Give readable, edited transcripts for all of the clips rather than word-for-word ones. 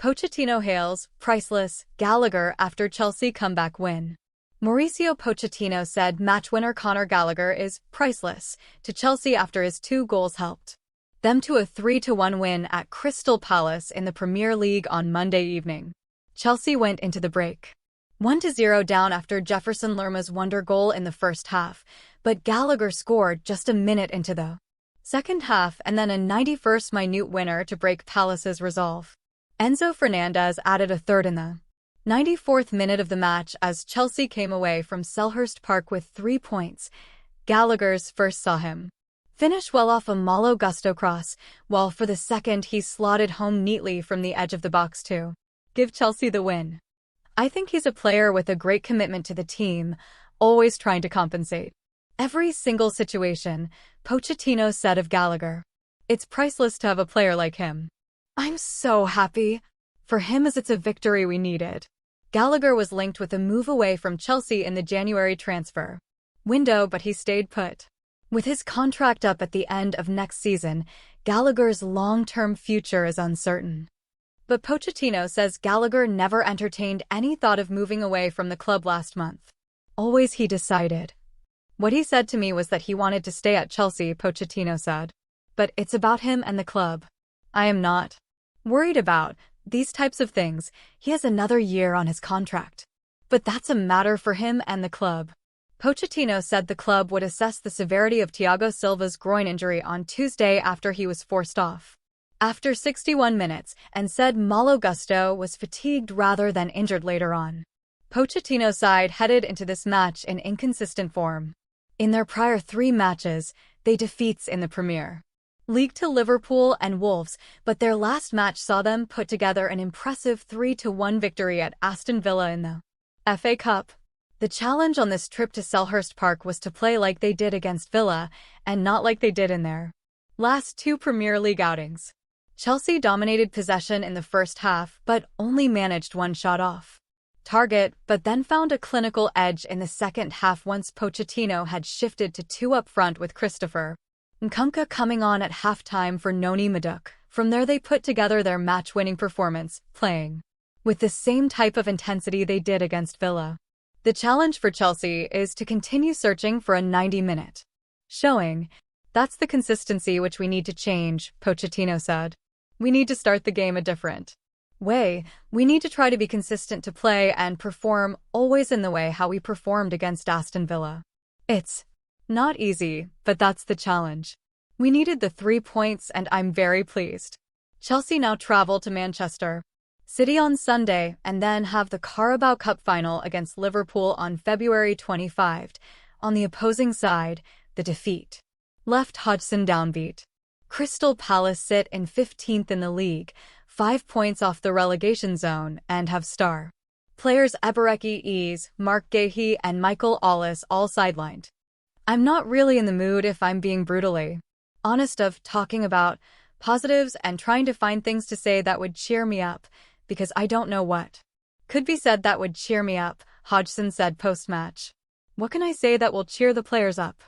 Pochettino hails priceless Gallagher after Chelsea comeback win. Mauricio Pochettino said match winner Conor Gallagher is priceless to Chelsea after his 2 goals helped them to a 3-1 win at Crystal Palace in the Premier League on Monday evening. Chelsea went into the break 1-0 down after Jefferson Lerma's wonder goal in the first half, but Gallagher scored just a minute into the second half and then a 91st minute winner to break Palace's resolve. Enzo Fernandez added a third in the 94th minute of the match as Chelsea came away from Selhurst Park with 3 points. Gallagher's first saw him finish well off a Malo Gusto cross, while for the second he slotted home neatly from the edge of the box to give Chelsea the win. I think he's a player with a great commitment to the team, always trying to compensate every single situation, Pochettino said of Gallagher. It's priceless to have a player like him. I'm so happy for him as it's a victory we needed. Gallagher was linked with a move away from Chelsea in the January transfer window, but he stayed put. With his contract up at the end of next season, Gallagher's long-term future is uncertain. But Pochettino says Gallagher never entertained any thought of moving away from the club last month. Always he decided. What he said to me was that he wanted to stay at Chelsea, Pochettino said. But it's about him and the club. I am not worried about these types of things. He has another year on his contract. But that's a matter for him and the club. Pochettino said the club would assess the severity of Thiago Silva's groin injury on Tuesday after he was forced off after 61 minutes and said Malo Gusto was fatigued rather than injured later on. Pochettino's side headed into this match in inconsistent form. In their prior 3 matches, they defeats in the Premier League to Liverpool and Wolves, but their last match saw them put together an impressive 3-1 victory at Aston Villa in the FA Cup. The challenge on this trip to Selhurst Park was to play like they did against Villa and not like they did in their last 2 Premier League outings. Chelsea dominated possession in the first half but only managed 1 shot off target, but then found a clinical edge in the second half once Pochettino had shifted to 2 up front with Christopher Nkunku coming on at halftime for Noni Madueke. From there they put together their match-winning performance, playing with the same type of intensity they did against Villa. The challenge for Chelsea is to continue searching for a 90-minute showing. That's the consistency which we need to change, Pochettino said. We need to start the game a different way. We need to try to be consistent to play and perform always in the way how we performed against Aston Villa. It's not easy, but that's the challenge. We needed the 3 points and I'm very pleased. Chelsea now travel to Manchester City on Sunday and then have the Carabao Cup final against Liverpool on February 25. On the opposing side, the defeat left Hodgson downbeat. Crystal Palace sit in 15th in the league, 5 points off the relegation zone, and have star players Ebereki Eze, Mark Guéhi, and Michael Ollis all sidelined. I'm not really in the mood, if I'm being brutally honest, of talking about positives and trying to find things to say that would cheer me up, because I don't know what could be said that would cheer me up, Hodgson said post-match. What can I say that will cheer the players up?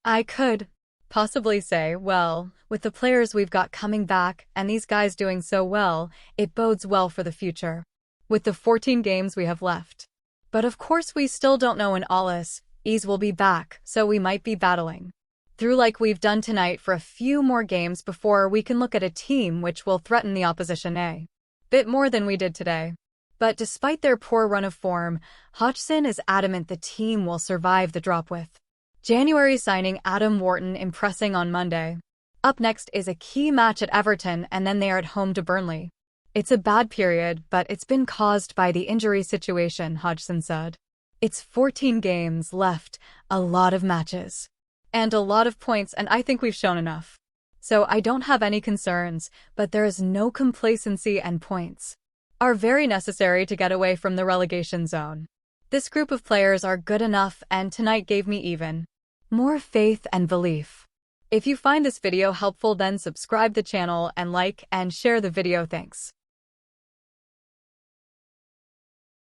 I could possibly say, well, with the players we've got coming back and these guys doing so well, it bodes well for the future, with the 14 games we have left. But of course we still don't know when Ollis, Eze will be back, so we might be battling through like we've done tonight for a few more games before we can look at a team which will threaten the opposition a bit more than we did today. But despite their poor run of form, Hodgson is adamant the team will survive the drop, with January signing Adam Wharton impressing on Monday. Up next is a key match at Everton and then they are at home to Burnley. It's a bad period, but it's been caused by the injury situation, Hodgson said. It's 14 games left, a lot of matches, and a lot of points, and I think we've shown enough. So I don't have any concerns, but there is no complacency and points are very necessary to get away from the relegation zone. This group of players are good enough, and tonight gave me even more faith and belief. If you find this video helpful, then subscribe the channel and like and share the video. Thanks.